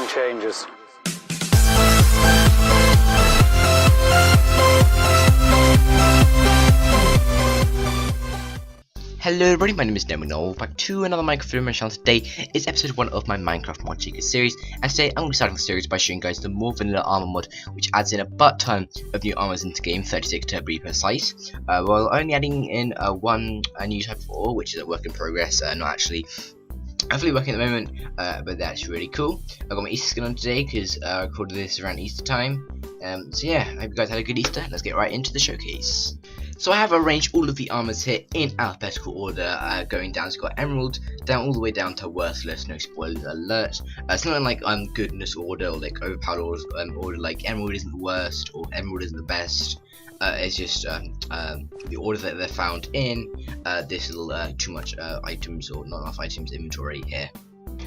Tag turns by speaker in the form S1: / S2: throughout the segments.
S1: changes.
S2: Hello everybody, my name is Domino, back to another Minecraft video on my channel. Today is episode 1 of my Minecraft mod series series, and today I'm going to be starting the series by showing you guys the more vanilla armor mod, which adds in a butt ton of new armors into the game, 36 to be precise, while only adding in one new type of ore, which is a work in progress, not actually fully working at the moment, but that's really cool. I got my Easter skin on today because I recorded this around Easter time, so yeah, I hope you guys had a good Easter. Let's get right into the showcase. So I have arranged all of the armors here in alphabetical order, going down. So you've got Emerald, down all the way down to Worthless, no spoilers alert. It's not like goodness order or like overpowered order, like Emerald isn't the worst or Emerald isn't the best. It's just the order that they're found in this little too much items or not enough items inventory here.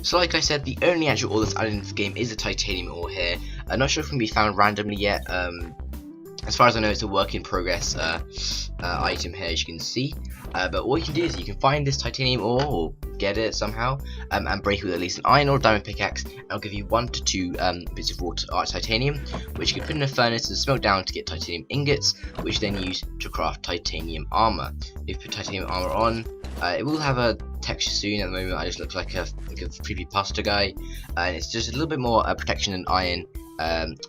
S2: So like I said, the only actual ore that's added into the game is a titanium ore here. I'm not sure if it can be found randomly yet. As far as I know, it's a work in progress item here, as you can see. But all you can do is you can find this titanium ore, or get it somehow, and break it with at least an iron or diamond pickaxe. And I'll give you 1 to 2 bits of raw titanium, which you can put in a furnace and smelt down to get titanium ingots, which you then use to craft titanium armor. If you put titanium armor on, it will have a texture soon. At the moment, I just look like a creepypasta guy, and it's just a little bit more protection than iron.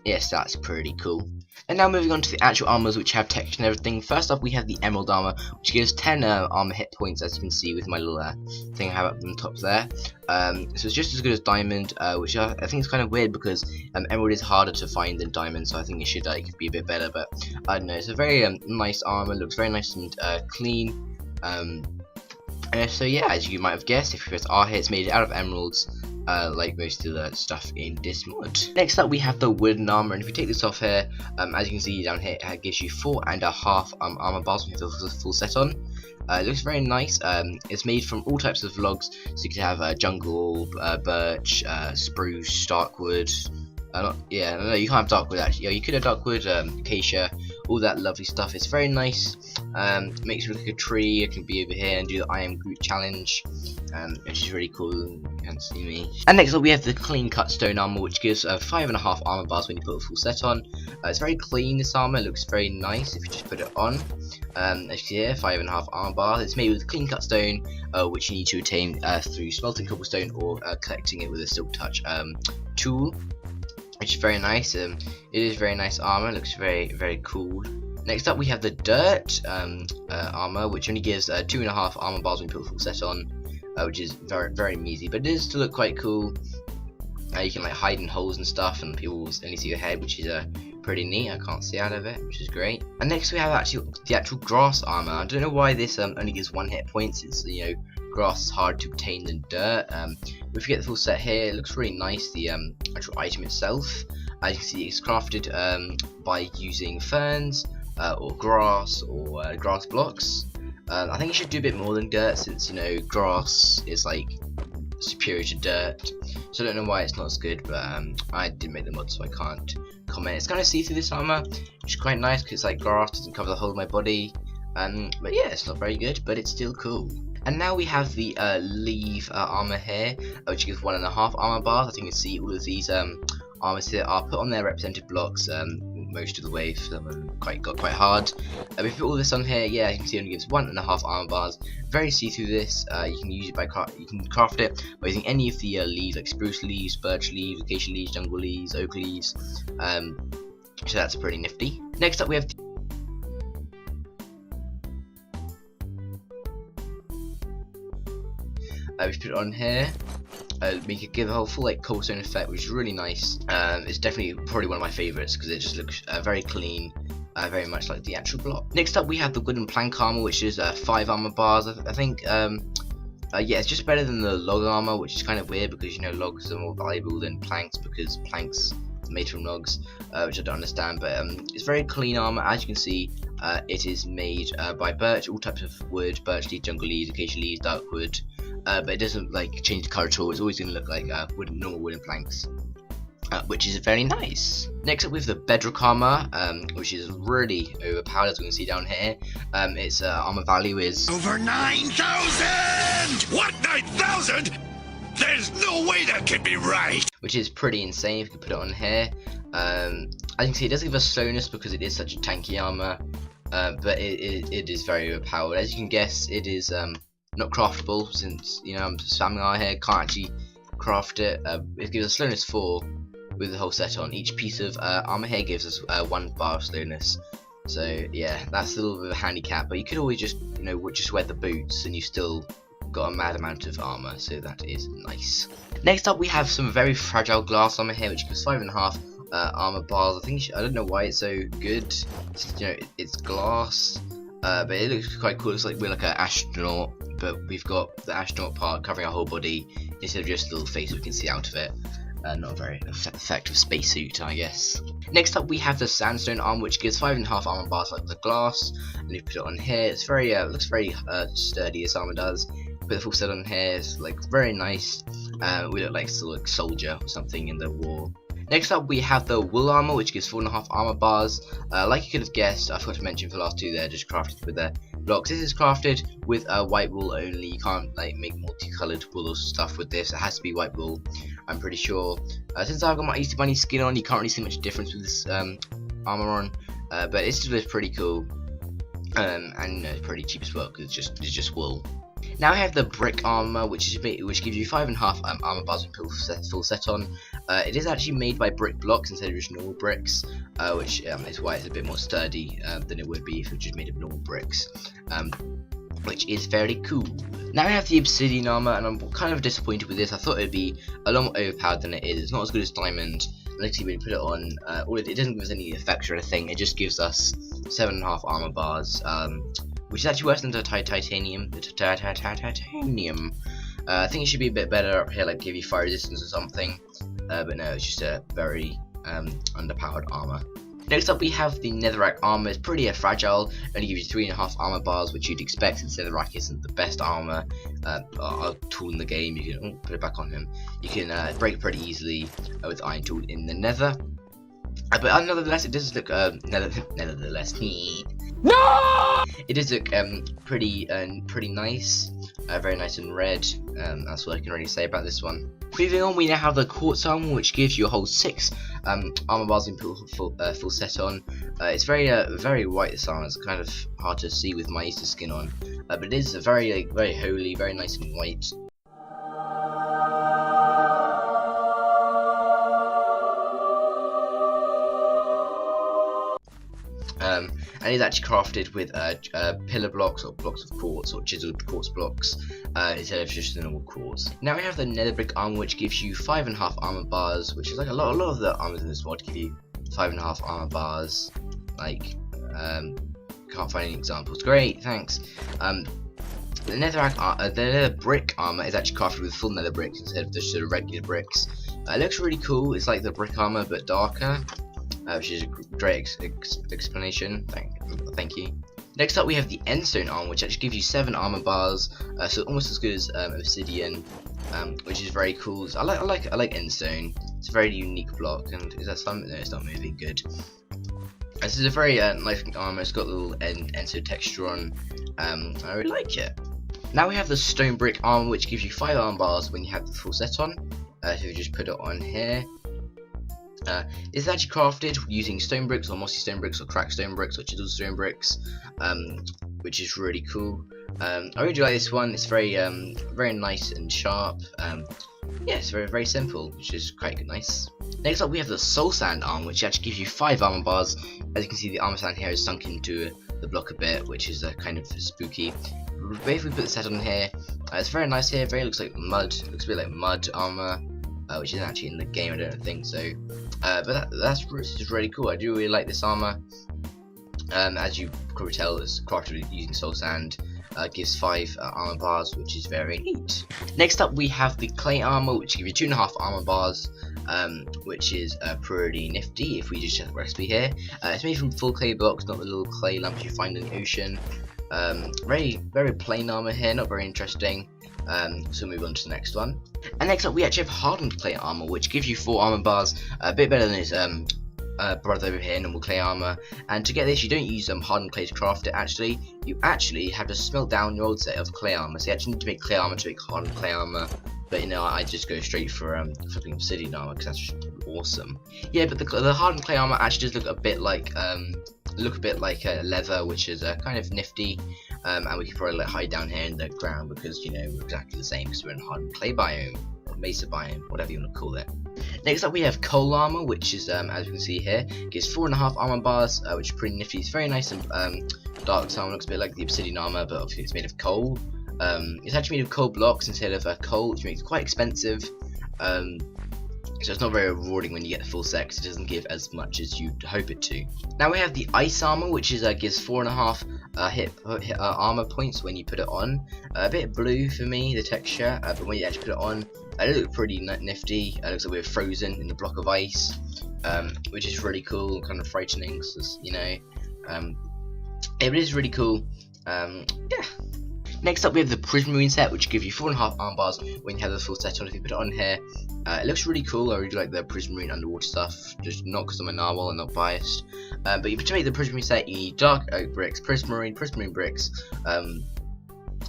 S2: Yes, that's pretty cool. And now moving on to the actual armors, which have texture and everything. First up, we have the Emerald armor, which gives 10 armor hit points, as you can see with my little thing I have up on the top there. So it's just as good as Diamond, which I think is kind of weird because Emerald is harder to find than Diamond, so I think it should be a bit better. But I don't know, it's a very nice armor, looks very nice and clean. So yeah, as you might have guessed, if you press R here, it's made out of emeralds. Like most of the stuff in this mod. Next up, we have the wooden armor, and if you take this off here, as you can see down here, it gives you 4.5 armor bars when you have the full set on. It looks very nice. It's made from all types of logs, so you can have jungle, birch, spruce, darkwood. No, you can't have darkwood actually. You could have darkwood, acacia, all that lovely stuff. It's very nice. Makes you look like a tree. I can be over here and do the I am Groot challenge, which is really cool. You can't see me. And next up, we have the clean cut stone armor, which gives 5.5 armor bars when you put a full set on. It's very clean. This armor looks very nice if you just put it on. As you can see here, 5.5 armor bars. It's made with clean cut stone, which you need to attain through smelting cobblestone or collecting it with a silk touch tool, which is very nice. It is very nice armor. Looks very cool. Next up, we have the dirt armor, which only gives 2.5 armor bars when you put a full set on, which is very measly, but it does still look quite cool. You can like hide in holes and stuff, and people will only see your head, which is pretty neat. I can't see out of it, which is great. And next we have the actual grass armor. I don't know why this only gives 1 hit points. It's grass is hard to obtain than dirt. If you get the full set here, it looks really nice. The actual item itself, as you can see, it's crafted by using ferns or grass or grass blocks. I think you should do a bit more than dirt, since grass is like superior to dirt. So I don't know why it's not as good, but I didn't make the mod, so I can't comment. It's kind of see-through, this armor, which is quite nice because like grass doesn't cover the whole of my body. But yeah, it's not very good, but it's still cool. And now we have the leaf armor here, which gives 1.5 armor bars. As you can see, all of these armors here are put on their represented blocks most of the way. Some of them got quite hard. If you put all this on here, yeah, you can see it only gives 1.5 armor bars. Very see-through this. You can use it you can craft it by using any of the leaves, like spruce leaves, birch leaves, acacia leaves, jungle leaves, oak leaves. So that's pretty nifty. Next up, we have we put it on here. Make it give a whole full like cobblestone effect, which is really nice. It's definitely probably one of my favorites because it just looks very clean, very much like the actual block. Next up, we have the wooden plank armor, which is 5 armor bars. I think yeah, it's just better than the log armor, which is kind of weird because logs are more valuable than planks because planks are made from logs, which I don't understand. But it's very clean armor. As you can see, it is made by birch, all types of wood: birch leaves, jungle leaves, acacia leaves, dark wood. But it doesn't like change the color at all. It's always going to look like normal wooden planks, which is very nice. Next up, we have the bedrock armor, which is really overpowered, as we can see down here. Its armor value is
S3: over 9,000. What, 9,000?
S1: There's no way that can be right!
S2: Which is pretty insane if you can put it on here. As you can see, it does give us slowness because it is such a tanky armor, but it is very overpowered. As you can guess, it is not craftable, since, you know, I'm spamming our here, can't actually craft it. It gives us slowness 4 with the whole set on. Each piece of armor here gives us 1 bar of slowness. So yeah, that's a little bit of a handicap, but you could always just, you know, just wear the boots and you still got a mad amount of armor, so that is nice. Next up, we have some very fragile glass armor here, which gives 5.5 armor bars. I don't know why it's so good. It's, you know, it's glass, but it looks quite cool. It's like we're like an astronaut, but we've got the astronaut part covering our whole body instead of just a little face we can see out of it. Not a very effective spacesuit, I guess. Next up, we have the sandstone armor, which gives 5.5 armor bars like the glass. And you put it on here, it's very looks very sturdy. This armor does. Put the full set on here, it's like very nice. We look like a soldier or something in the war. Next up, we have the wool armor, which gives 4.5 armor bars. Like you could have guessed, I forgot to mention for the last 2 there, just crafted with the blocks. This is crafted with white wool only. You can't like make multicolored wool or stuff with this. It has to be white wool, I'm pretty sure. Since I've got my Easter Bunny skin on, you can't really see much difference with this armor on, but it still is pretty cool, and you know, it's pretty cheap as well because it's just wool. Now I have the brick armor, which gives you 5.5 armor bars with full set on. It is actually made by brick blocks instead of just normal bricks, which is why it's a bit more sturdy than it would be if it was just made of normal bricks, which is very cool. Now I have the obsidian armor, and I'm kind of disappointed with this. I thought it would be a lot more overpowered than it is. It's not as good as diamond. Let's see when you put it on. It doesn't give us any effects or anything. It just gives us 7.5 armor bars. Which is actually worse than the titanium. I think it should be a bit better up here, like give you fire resistance or something. But no, it's just a very underpowered armor. Next up, we have the netherrack armor. It's pretty fragile. Only gives you 3.5 armor bars, which you'd expect since netherrack isn't the best armor tool in the game. You can put it back on him. You can break pretty easily with iron tool in the nether. But nonetheless, it does look nevertheless. No! It does look pretty nice, very nice and red. That's what I can really say about this one. Moving on, we now have the quartz armor, which gives you a whole 6 armor bars in full set on. It's very white. This armor is kind of hard to see with my Easter skin on, but it is very holy, very nice and white. And it's actually crafted with pillar blocks or blocks of quartz or chiseled quartz blocks instead of just the normal quartz. Now we have the nether brick armor, which gives you 5.5 armor bars, which is like a lot of the armors in this mod give you 5.5 armor bars. Like, can't find any examples. Great, thanks. The nether brick armor is actually crafted with full nether bricks instead of just sort of regular bricks. It looks really cool. It's like the brick armor but darker. Which is a great explanation. Thank you. Next up, we have the endstone armor, which actually gives you 7 armor bars, so almost as good as obsidian, which is very cool. I like endstone. It's a very unique block. And is that something? No, it's not moving. Good. This is a very nice armor. It's got a little endstone texture on. I really like it. Now we have the stone brick armor, which gives you 5 armor bars when you have the full set on. So you just put it on here. It's actually crafted using stone bricks or mossy stone bricks or cracked stone bricks or chiseled stone bricks, which is really cool. I really do like this one. It's very nice and sharp. Yeah, it's very simple, which is quite nice. Next up, we have the soul sand armor, which actually gives you 5 armor bars. As you can see, the armor sand here is sunk into the block a bit, which is kind of spooky. But if we put the set on here, it's very nice here. Looks like mud. Looks a bit like mud armor. Which isn't actually in the game, I don't think so. But that's just really cool. I do really like this armor. As you could probably tell, it's crafted using soul sand. Gives 5 armor bars, which is very neat. Next up, we have the clay armor, which gives you 2.5 armor bars, which is pretty nifty. If we just check the recipe here, it's made from full clay blocks, not the little clay lumps you find in the ocean. Very plain armor here, not very interesting. So we'll move on to the next one. And next up, we actually have hardened clay armor, which gives you 4 armor bars, a bit better than his brother over here, normal clay armor. And to get this, you don't use hardened clay to craft it. You actually have to smelt down your old set of clay armor. So you actually need to make clay armor to make hardened clay armor. but you know, I just go straight for flipping obsidian armor because that's just awesome. Yeah, but the hardened clay armor actually does look a bit like leather, which is kind of nifty. And we can probably hide down here in the ground because, you know, we're exactly the same because we're in hardened clay biome, or mesa biome, whatever you want to call it. Next up we have coal armor, which is, as you can see here, gives 4.5 armor bars, which is pretty nifty. It's very nice and dark armor, looks a bit like the obsidian armor, but obviously it's made of coal. It's actually made of coal blocks instead of coal, which makes it quite expensive. So it's not very rewarding when you get the full set because it doesn't give as much as you'd hope it to. Now we have the ice armor, which is gives 4.5 hit armor points when you put it on. A bit blue for me, the texture, but when you actually put it on, it looks pretty nifty. It looks like we're frozen in the block of ice, which is really cool, kind of frightening, cause, you know. It is really cool. Yeah. Next up we have the Prismarine set, which gives you 4.5 armor bars when you have the full set on. If you put it on here, it looks really cool. I really like the Prismarine underwater stuff, just not because I'm a narwhal and not biased. But to make the Prismarine set, you need dark oak bricks, Prismarine bricks,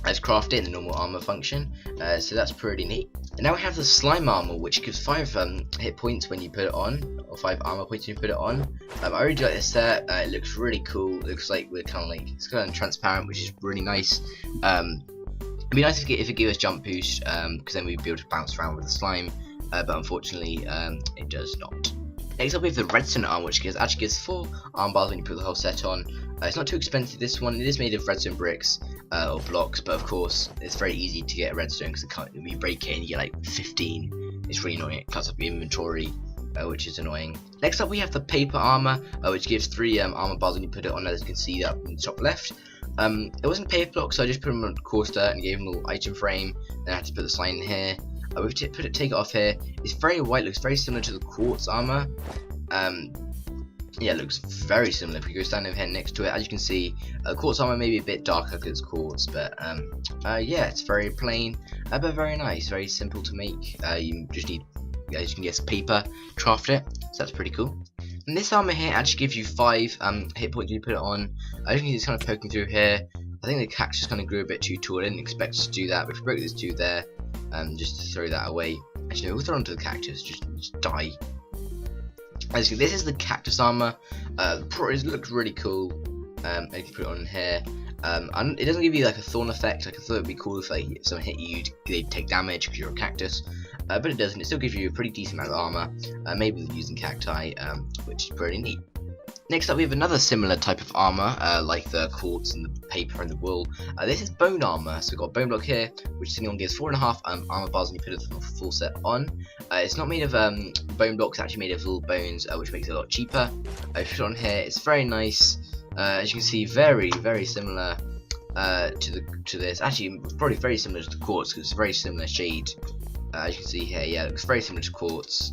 S2: as crafted in the normal armor function. So that's pretty neat. And now we have the slime armor, which gives 5 hit points when you put it on, or 5 armor points when you put it on. I really like this set. It looks really cool. It looks like it's kind of transparent, which is really nice. It'd be nice if it gave us jump boost, because then we'd be able to bounce around with the slime. But unfortunately, it does not. Next up we have the redstone armor, which actually gives 4 arm bars when you put the whole set on. It's not too expensive, this one. It is made of redstone bricks or blocks, but of course it's very easy to get redstone because when you break it and you get like 15, it's really annoying. It cuts up your inventory, which is annoying. Next up we have the paper armor, which gives 3 armor bars when you put it on, as you can see up in the top left. It wasn't paper blocks, so I just put them on coarse dirt and gave them a little item frame. Then I had to put the slime in here. We take it off here. It's very white, looks very similar to the quartz armor. Yeah, it looks very similar. If we go stand over here next to it, as you can see, quartz armor may be a bit darker because it's quartz, but yeah, it's very plain, but very nice, very simple to make. You just need, as you can guess, paper to craft it, so that's pretty cool. And this armor here actually gives you 5 hit points when you put it on. I think it's kind of poking through here. I think the cactus kind of grew a bit too tall. I didn't expect it to do that, but if we broke this 2 there, just to throw that away. Actually, no, we'll throw it onto the cactus, just die. As you can, this is the cactus armor. It looks really cool. I can put it on here. And it doesn't give you like a thorn effect. Like I thought it'd be cool if like someone hit you, they'd take damage because you're a cactus. But it doesn't. It still gives you a pretty decent amount of armor. Maybe using cacti, which is pretty neat. Next up we have another similar type of armor, like the quartz and the paper and the wool. This is bone armor, so we've got a bone block here, which single gives 4.5 armor bars when you put the full set on. It's not made of bone blocks, it's actually made of little bones, which makes it a lot cheaper. If you put it on here, it's very nice. As you can see, very, very similar to this. Actually, probably very similar to the quartz, because it's a very similar shade. As you can see here, yeah, it looks very similar to quartz,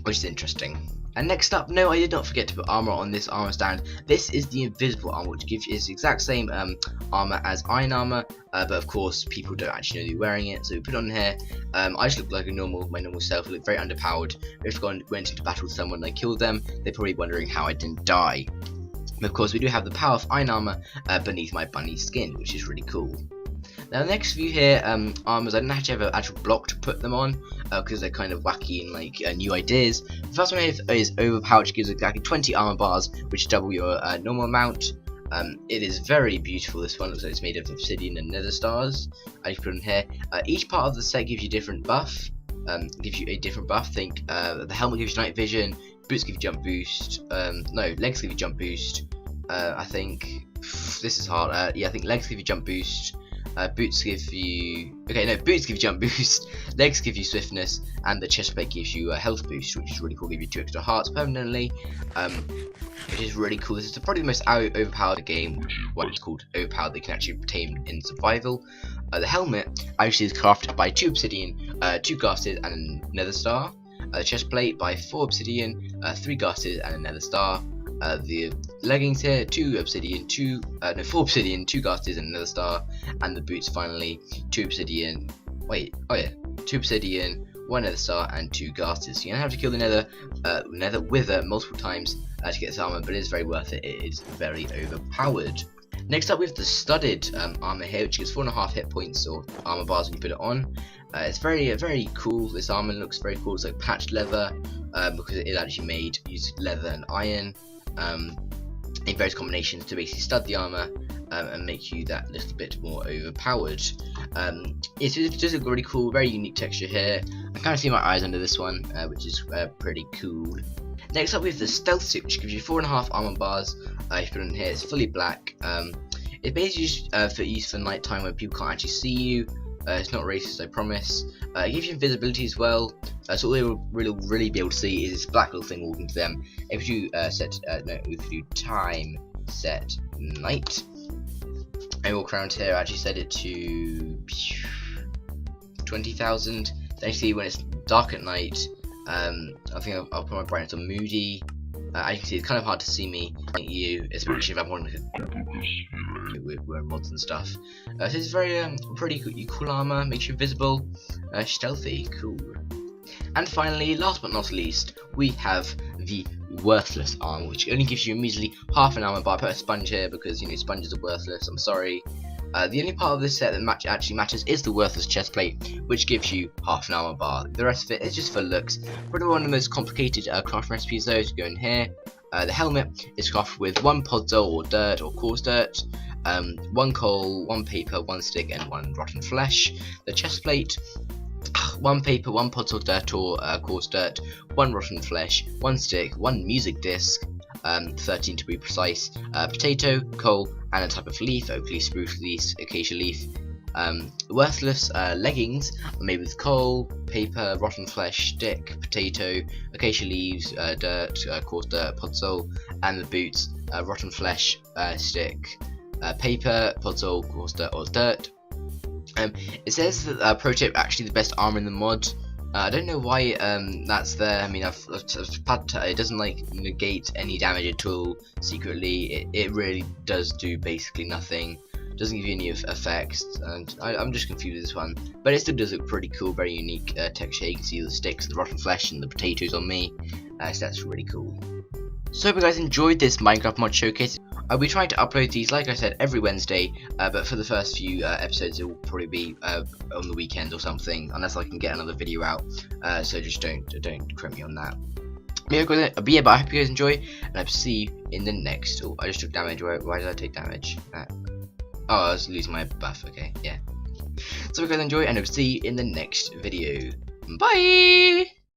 S2: which is interesting. And next up, no, I did not forget to put armor on this armor stand. This is the invisible armor, which gives you the exact same armor as iron armor, but of course people don't actually know you're wearing it, so we put it on here. I just look like my normal self. I look very underpowered. If I went into battle with someone and I killed them, they're probably wondering how I didn't die. But of course we do have the power of iron armor beneath my bunny skin, which is really cool. Now the next few here, armors, I didn't actually have an actual block to put them on, because they're kind of wacky and like new ideas. The first one here is Overpowered, which gives exactly 20 armor bars, which double your normal amount. It is very beautiful, this one. Looks like it's made of obsidian and nether stars. I put it in here. Each part of the set gives you a different buff. Think the helmet gives you night vision, boots give you jump boost, no, legs give you jump boost. I think this is hard. Yeah, I think legs give you jump boost. Boots give you boots give you jump boost, legs give you swiftness, and the chest plate gives you a health boost, which is really cool. Give you 2 extra hearts permanently, which is really cool. This is probably the most overpowered game, which is what it's called, overpowered, they can actually obtain in survival. The helmet actually is crafted by 2 obsidian, 2 glasses, and a nether star. The chest plate by 4 obsidian, 3 glasses, and a nether star. The leggings here, 4 obsidian, 2 glasses and another star, and the boots finally 2 obsidian, 2 obsidian, 1 nether star, and 2 glasses. So you're gonna have to kill the nether wither multiple times to get this armor, but it is very worth it. It is very overpowered. Next up we have the studded armor here, which gives 4.5 hit points or armor bars when you put it on. It's very cool. This armor looks very cool. It's like patched leather because it is actually made using leather and iron in various combinations to basically stud the armor and make you that little bit more overpowered. It's just a really cool, very unique texture here. I kind of see my eyes under this one, which is pretty cool. Next up we have the stealth suit, which gives you 4.5 armor bars. If you put it in here, it's fully black. It's basically just for use for nighttime when people can't actually see you. It's not racist, I promise. It gives you invisibility as well, so all they will really be able to see is this black little thing walking to them. If you if you time set night, I walk around here. I actually set it to 20,000. Then you see when it's dark at night. I think I'll put my brightness on moody. As you can see, it's kind of hard to see me, like you, especially if I'm on with mods and stuff. So it's very pretty cool armor, makes you invisible, stealthy, cool. And finally, last but not least, we have the worthless armor, which only gives you immediately half an armor bar. I put a sponge here because sponges are worthless. I'm sorry. The only part of this set that actually matters is the worthless chest plate, which gives you half an armor bar. The rest of it is just for looks. Probably one of the most complicated crafting recipes though to go in here. The helmet is crafted with 1 podzol or dirt or coarse dirt, 1 coal, 1 paper, 1 stick, and 1 rotten flesh. The chest plate, 1 paper, 1 podzol dirt or coarse dirt, 1 rotten flesh, 1 stick, 1 music disc, 13 to be precise, potato, coal, and a type of leaf, oak leaf, spruce leaf, acacia leaf. Worthless leggings are made with coal, paper, rotten flesh, stick, potato, acacia leaves, dirt, coarse dirt, podzol, and the boots, rotten flesh, stick, paper, podzol, coarse dirt, or dirt. It says that pro tip actually the best armor in the mod. I don't know why that's there. I mean, it doesn't like negate any damage at all. Secretly, it really does do basically nothing. Doesn't give you any effects, and I'm just confused with this one. But it still does look pretty cool, very unique texture. You can see the sticks, the rotten flesh, and the potatoes on me. So that's really cool. So I hope you guys enjoyed this Minecraft mod showcase. I'll be trying to upload these, like I said, every Wednesday, but for the first few episodes it will probably be on the weekend or something, unless I can get another video out, so just don't quote me on that. But yeah, but I hope you guys enjoy, and I'll see you in the next. Oh, I just took damage. Why did I take damage? Oh, I was losing my buff. Okay, yeah. So I hope you guys enjoy, and I'll see you in the next video. Bye!